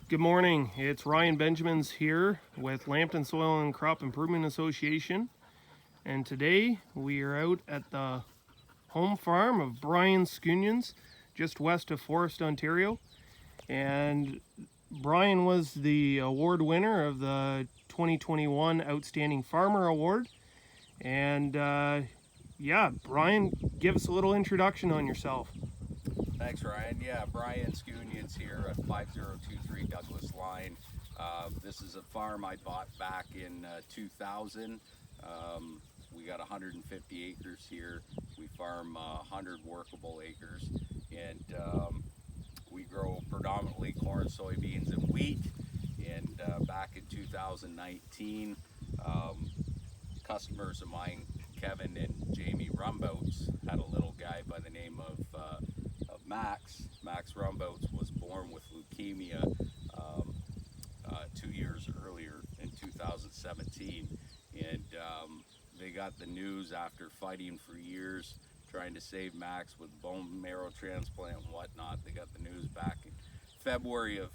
Good morning. It's Ryan Benjamins here with Lambton Soil and Crop Improvement Association. And today we are out at the home farm of Brian Scunions, just west of Forest, Ontario. And Brian was the award winner of the 2021 Outstanding Farmer Award. And yeah, Brian, give us a little introduction on yourself. Thanks, Ryan. Yeah, Brian Scunions here at 5023 Douglas Line. This is a farm I bought back in 2000. We got 150 acres here. We farm 100 workable acres, and we grow predominantly corn, soybeans, and wheat. And back in 2019, customers of mine, Kevin and Jamie Rumbouts, had a little guy by the name of Max. Max Rumbouts was born with leukemia 2 years earlier in 2017, and they got the news after fighting for years, trying to save Max with bone marrow transplant and whatnot. They got the news back in February of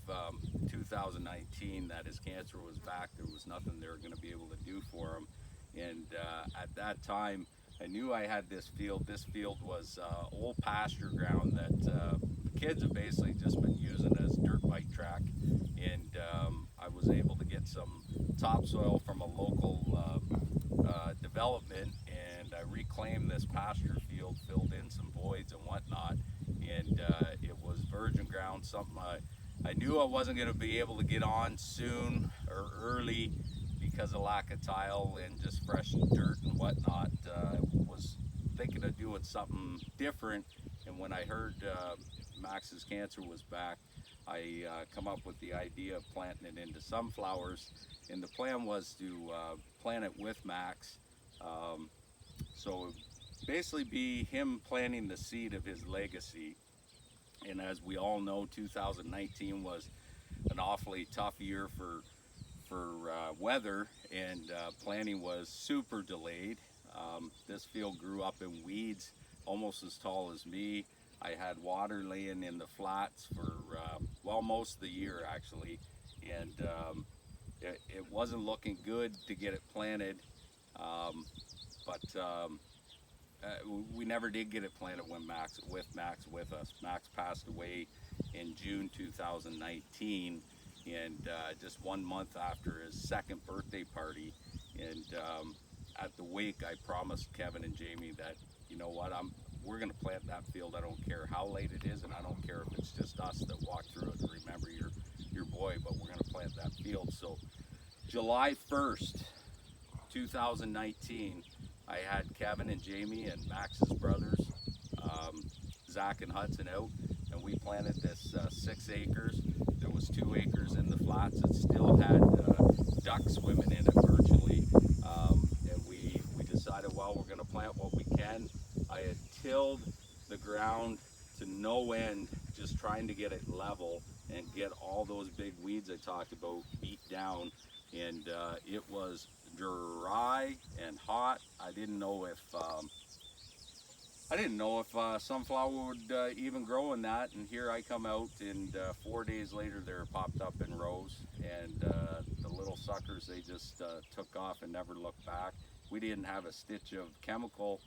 2019 that his cancer was back. There was nothing they were going to be able to do for him, and at that time, I knew I had this field. This field was old pasture ground that the kids have basically just been using as dirt bike track, and I was able to get some topsoil from a local development, and I reclaimed this pasture field, filled in some voids and whatnot, and it was virgin ground, something I knew I wasn't going to be able to get on soon or early because of lack of tile and just fresh dirt and whatnot. Was thinking of doing something different, and when I heard Max's cancer was back, I come up with the idea of planting it into sunflowers, and the plan was to plant it with Max. So basically be him planting the seed of his legacy. And as we all know, 2019 was an awfully tough year for weather, and planting was super delayed. This field grew up in weeds almost as tall as me. I had water laying in the flats for well, most of the year actually, and it wasn't looking good to get it planted, but we never did get it planted when Max with us. Max passed away in June 2019, and just 1 month after his second birthday party. And at the wake, I promised Kevin and Jamie that, you know what, we're going to plant that field. I don't care how late it is, and I don't care if it's just us that walk through it to remember your boy, but we're going to plant that field. So July 1st, 2019, I had Kevin and Jamie and Max's brothers, Zach and Hudson, out, and we planted this 6 acres. There was 2 acres in the flats that still had ducks swimming in it virtually, and we decided, well, we're going to plant what we can. I had tilled the ground to no end, just trying to get it level and get all those big weeds I talked about beat down, and it was dry and hot. I didn't know if sunflower would even grow in that, and here I come out, and 4 days later they're popped up in rows, and the little suckers, they just took off and never looked back. We didn't have a stitch of chemical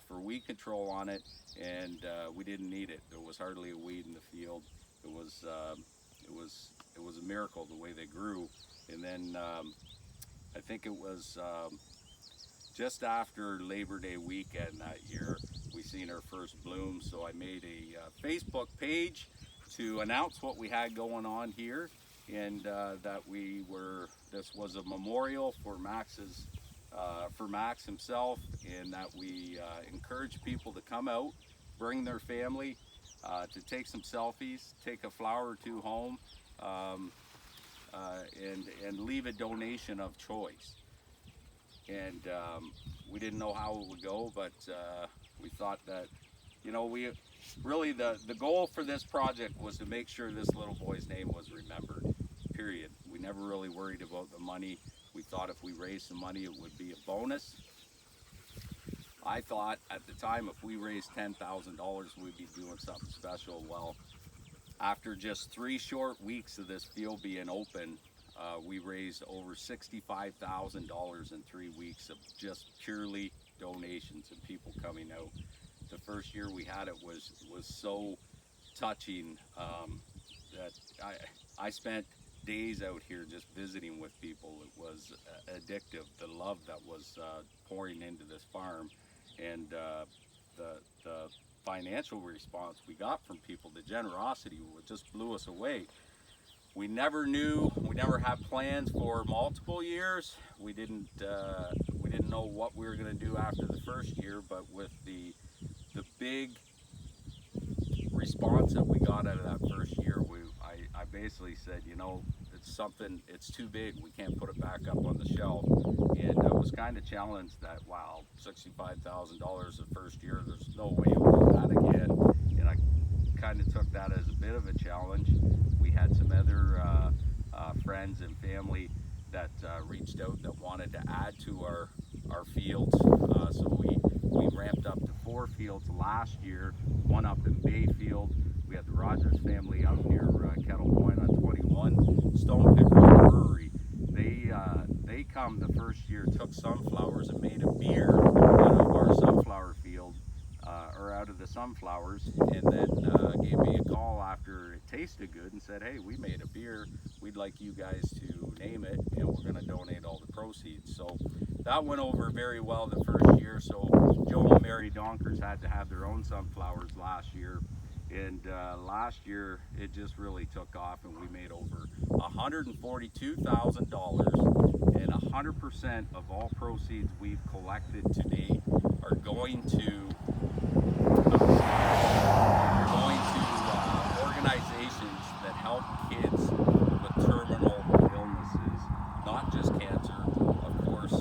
for weed control on it, and we didn't need it. There was hardly a weed in the field. It was a miracle the way they grew. And then I think it was just after Labor Day weekend that year, we seen our first bloom. So I made a Facebook page to announce what we had going on here, and that this was a memorial for Max himself, and that we encourage people to come out, bring their family, to take some selfies, take a flower or two home, and leave a donation of choice. And we didn't know how it would go, but we thought that, you know, we really, the goal for this project was to make sure this little boy's name was remembered, period. We never really worried about the money. We thought if we raised some money, it would be a bonus. I thought at the time if we raised $10,000, we'd be doing something special. Well, After just 3 short weeks of this field being open, we raised over $65,000 in 3 weeks of just purely donations and people coming out. The first year we had it was so touching that I spent days out here just visiting with people. It was addictive, the love that was pouring into this farm, and the financial response we got from people, the generosity just blew us away. We never had plans for multiple years. We didn't know what we were going to do after the first year, but with the big response that we got out of that first year, I basically said, you know, it's too big, we can't put it back up on the shelf. And I was kind of challenged that, wow, $65,000 the first year, there's no way we'll do that again. And I kind of took that as a bit of a challenge. We had some other friends and family that reached out that wanted to add to our fields. So we ramped up to 4 fields last year, one up in Bayfield. We had the Rogers family out near Kettle Point on 21. Stone Pickers Brewery, they come the first year, took sunflowers and made a beer out of our sunflower field, or out of the sunflowers, and then gave me a call after it tasted good and said, hey, we made a beer, we'd like you guys to name it, and we're going to donate all the proceeds. So that went over very well the first year. So Joe and Mary Donkers had to have their own sunflowers last year, and last year it just really took off, and we made over $142,000, and 100% of all proceeds we've collected to date are going to organizations that help kids with terminal illnesses, not just cancer. Of course,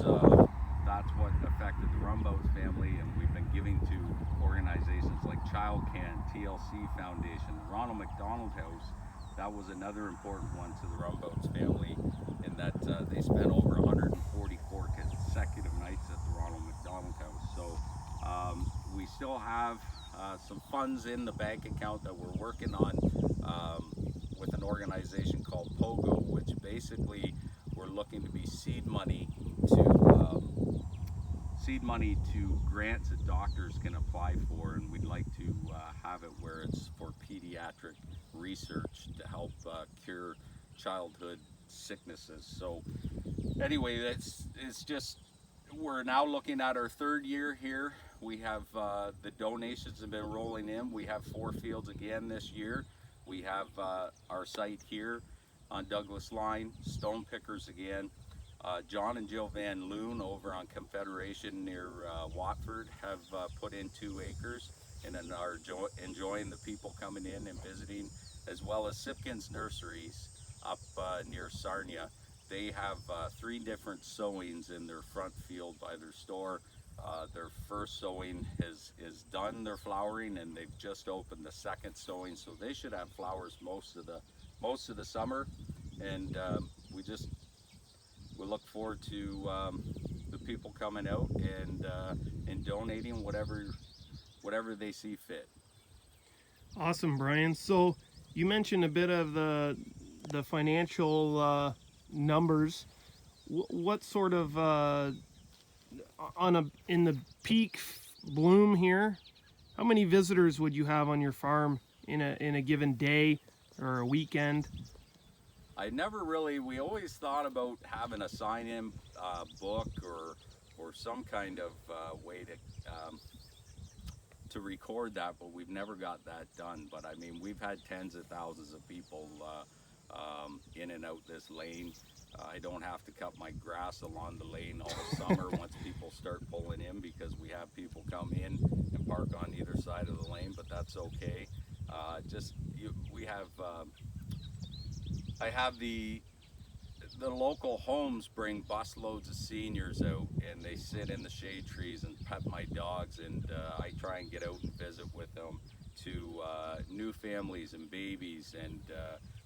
that's what affected the Rumboats family, and we've been giving to organizations like Child Can, TLC Foundation, Ronald McDonald House. That was another important one to the Rumboats family, in that they spent over 144 consecutive nights at the Ronald McDonald House. So we still have some funds in the bank account that we're working on with an organization called POGO, which basically we're looking to be seed money to grants that doctors can apply for, and we'd like to have it where it's for pediatric research to help cure childhood sicknesses. So anyway, it's just, we're now looking at our 3rd year here. We have the donations have been rolling in. We have 4 fields again this year. We have our site here on Douglas Line, Stone Pickers again. John and Jill Van Loon over on Confederation near Watford have put in 2 acres and then are enjoying the people coming in and visiting, as well as Sipkins Nurseries up near Sarnia. They have 3 different sowings in their front field by their store. Their first sowing is done, their flowering, and they've just opened the 2nd sowing, so they should have flowers most of the summer. And we look forward to the people coming out and donating whatever they see fit. Awesome, Brian. So you mentioned a bit of the financial numbers. What sort of in the peak bloom here, how many visitors would you have on your farm in a given day or a weekend? We always thought about having a sign-in book or some kind of way to record that, but we've never got that done. But I mean, we've had tens of thousands of people in and out this lane. I don't have to cut my grass along the lane all summer once people start pulling in, because we have people come in and park on either side of the lane, but that's okay. I have the local homes bring busloads of seniors out, and they sit in the shade trees and pet my dogs, and I try and get out and visit with them, to new families and babies, and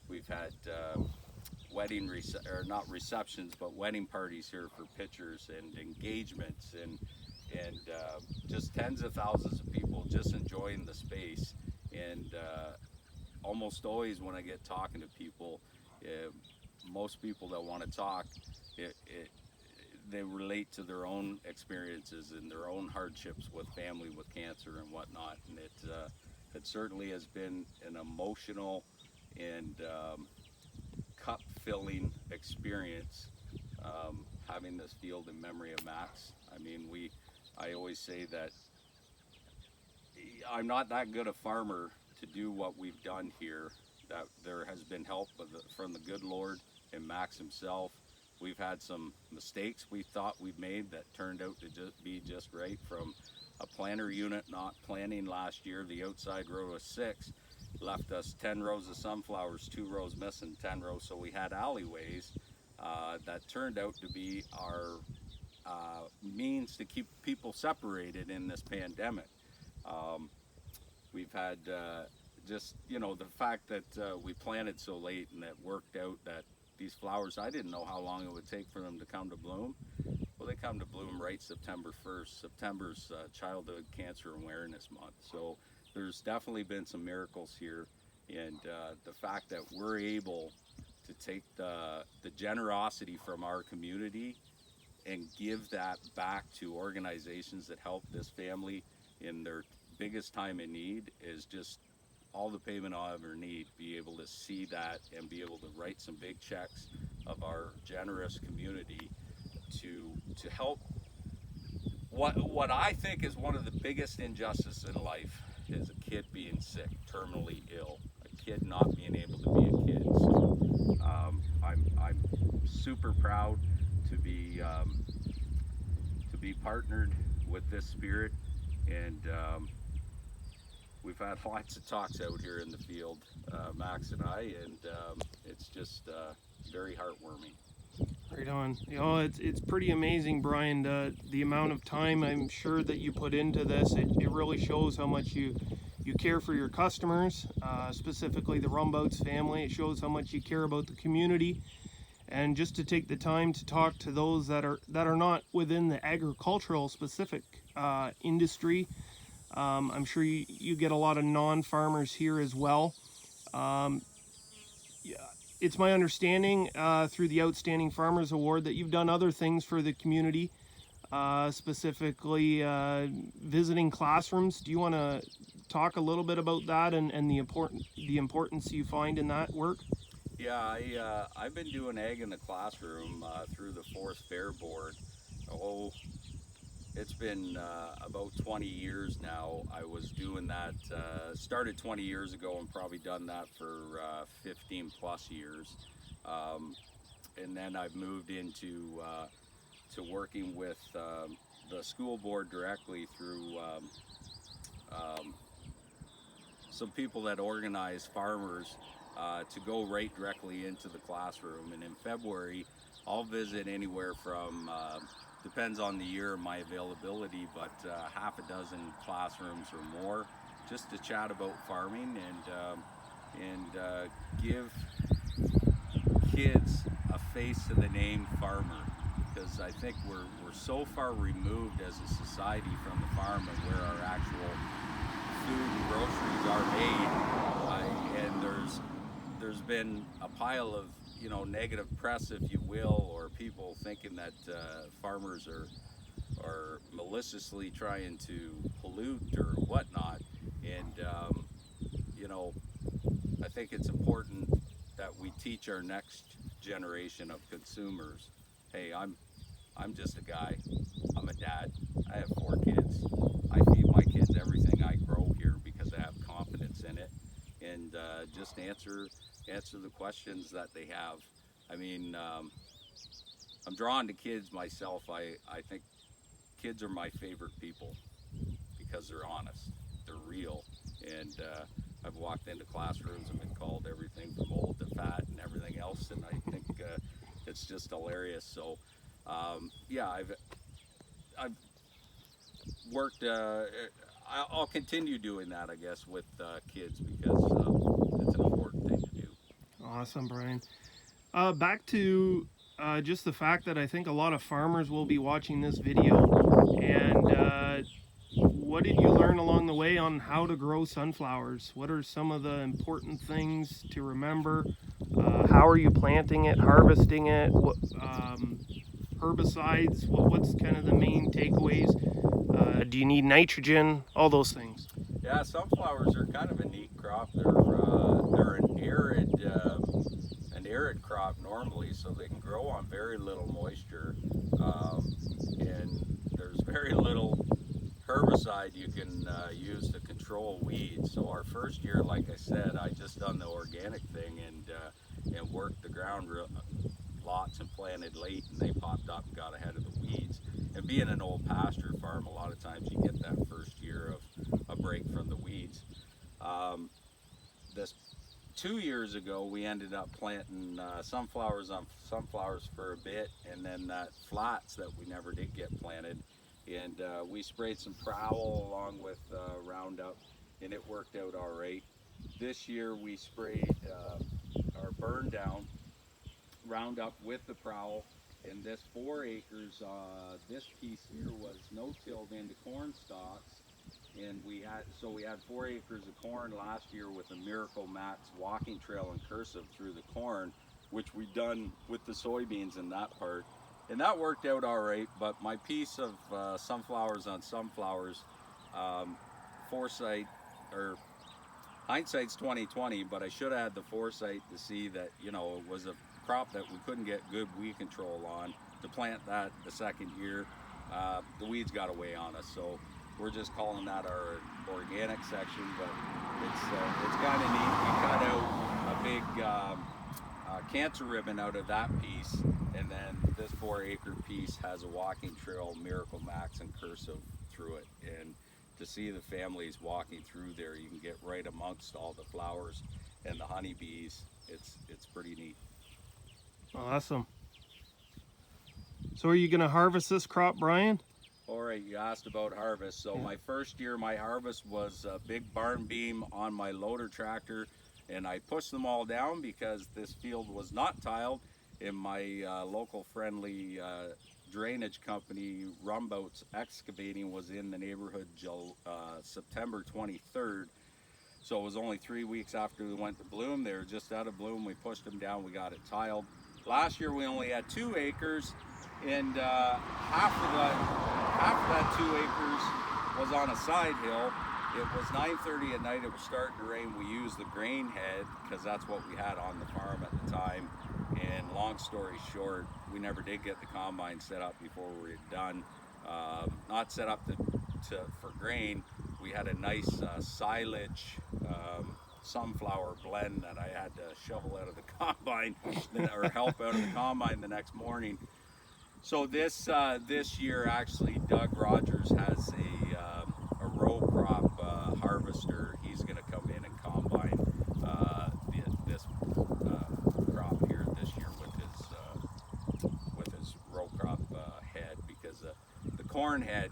we've had not receptions, but wedding parties here for pictures and engagements, and just tens of thousands of people just enjoying the space. And almost always when I get talking to people, most people that want to talk, they relate to their own experiences and their own hardships with family with cancer and whatnot. And it certainly has been an emotional and cup filling experience, having this field in memory of Max. I mean, I always say that I'm not that good a farmer to do what we've done here, that there has been help from the good Lord and Max himself. We've had some mistakes we thought we've made that turned out to be just right, from a planter unit not planting last year. The outside row of 6 left us 10 rows of sunflowers, 2 rows missing, 10 rows. So we had alleyways that turned out to be our means to keep people separated in this pandemic. We've had just, you know, the fact that we planted so late and it worked out that these flowers, I didn't know how long it would take for them to come to bloom. Well, they come to bloom right September 1st. September's Childhood Cancer Awareness Month. So there's definitely been some miracles here. And the fact that we're able to take the generosity from our community and give that back to organizations that help this family in their biggest time in need is just all the payment I'll ever need. Be able to see that and be able to write some big checks of our generous community to help what I think is one of the biggest injustices in life is a kid being sick, terminally ill, a kid not being able to be a kid. So I'm super proud to be partnered with this spirit, and we've had lots of talks out here in the field, Max and I, and it's just very heartwarming. Right on. You know, it's pretty amazing, Brian, the amount of time I'm sure that you put into this. It really shows how much you care for your customers, specifically the Rumbouts family. It shows how much you care about the community. And just to take the time to talk to those that are not within the agricultural specific industry. I'm sure you get a lot of non-farmers here as well. Yeah, it's my understanding through the Outstanding Farmers Award that you've done other things for the community, specifically visiting classrooms. Do you want to talk a little bit about that and the importance you find in that work? Yeah, I've been doing ag in the classroom through the Forest Fair Board. Oh, it's been about 20 years now. I was doing that, started 20 years ago and probably done that for 15 plus years. And then I've moved into to working with the school board directly through some people that organize farmers to go right directly into the classroom. And in February, I'll visit anywhere from, depends on the year, my availability, but half a dozen classrooms or more, just to chat about farming and give kids a face to the name farmer. Because I think we're so far removed as a society from the farm and where our actual food and groceries are made, and there's been a pile of, you know, negative press, if you will, or people thinking that farmers are maliciously trying to pollute or whatnot. And you know, I think it's important that we teach our next generation of consumers, hey, I'm just a guy, I'm a dad, I have 4 kids, I feed my kids everything I grow here because I have confidence in it, and just answer the questions that they have. I mean, I'm drawn to kids myself. I think kids are my favorite people because they're honest, they're real, and I've walked into classrooms and been called everything from old to fat and everything else, and I think it's just hilarious. So yeah, I've worked, I'll continue doing that, I guess, with kids, because it's an important thing to do. Awesome, Brian. Back to just the fact that I think a lot of farmers will be watching this video, and what did you learn along the way on how to grow sunflowers? What are some of the important things to remember? How are you planting it, harvesting it? What herbicides? What's kind of the main takeaways? Do you need nitrogen? All those things. Yeah, sunflowers are kind of a neat crop. They're an arid crop normally, so they can grow on very little moisture, and there's very little herbicide you can use to control weeds. So our first year, like I said, I just done the organic thing and worked the ground lots and planted late, and they popped up and got ahead of the weeds. And being an old pasture farm, a lot of times you get that first year of a break from the weeds. This 2 years ago, we ended up planting sunflowers on sunflowers for a bit, and then flats that we never did get planted. And we sprayed some Prowl along with Roundup, and it worked out all right. This year we sprayed our burn down Roundup with the Prowl, and this 4 acres, this piece here was no-tilled into corn stalks, and we had 4 acres of corn last year with a Miracle Max walking trail and cursive through the corn, which we done with the soybeans in that part, and that worked out all right. But my piece of sunflowers on sunflowers, foresight, or hindsight's 2020, but I should have had the foresight to see that, you know, it was a crop that we couldn't get good weed control on. To plant that the second year, the weeds got away on us, so we're just calling that our organic section. But it's kind of neat. We cut out a big cancer ribbon out of that piece, and then this 4-acre piece has a walking trail, Miracle Max and cursive through it. And to see the families walking through there, you can get right amongst all the flowers and the honeybees. It's pretty neat. Awesome. So are you going to harvest this crop, Brian? All right, you asked about harvest. So my first year, my harvest was a big barn beam on my loader tractor, and I pushed them all down because this field was not tiled, and my local friendly drainage company, Rumboats Excavating, was in the neighborhood September 23rd. So it was only 3 weeks after we went to bloom. They were just out of bloom. We pushed them down, we got it tiled. Last year we only had 2 acres, and half of that 2 acres was on a side hill. It was 9:30 at night, it was starting to rain. We used the grain head because that's what we had on the farm at the time. And long story short, we never did get the combine set up before we were done. Not set up for grain. We had a nice silage sunflower blend that I had to shovel out of the combine or help out of the combine the next morning. So this year, actually, Doug Rogers has a row crop harvester. He's going to come in and combine this crop here this year with his row crop head, because the corn head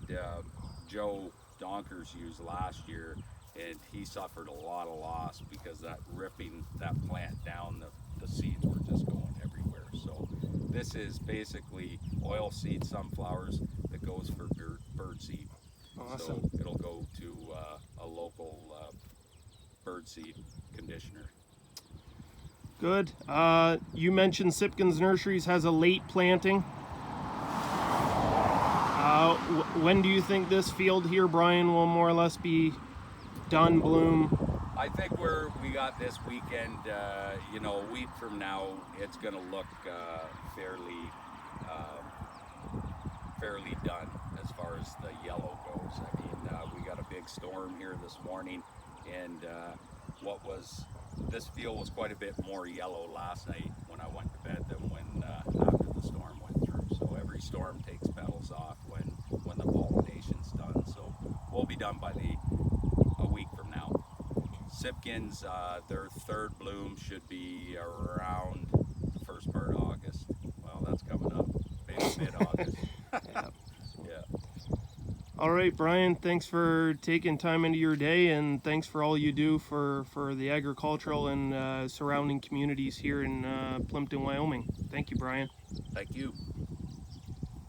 Joe Donkers used last year, and he suffered a lot of loss because that ripping that plant down, the seeds were just going everywhere. So this is basically oilseed sunflowers that goes for birdseed. Awesome. So it'll go to a local birdseed conditioner. Good. You mentioned Sipkins Nurseries has a late planting. When do you think this field here, Brian, will more or less be done, bloom? I think we got this weekend. You know, a week from now, it's going to look fairly done as far as the yellow goes. I mean, we got a big storm here this morning, and this field was quite a bit more yellow last night when I went to bed than when after the storm went through. So every storm takes petals off when the pollination's done. So we'll be done by a week from now. Sipkins, their third bloom should be around the first part of August. Well, that's coming up, maybe mid-August. Yeah. All right, Brian, thanks for taking time into your day, and thanks for all you do for the agricultural and surrounding communities here in Plimpton, Wyoming. Thank you, Brian. Thank you.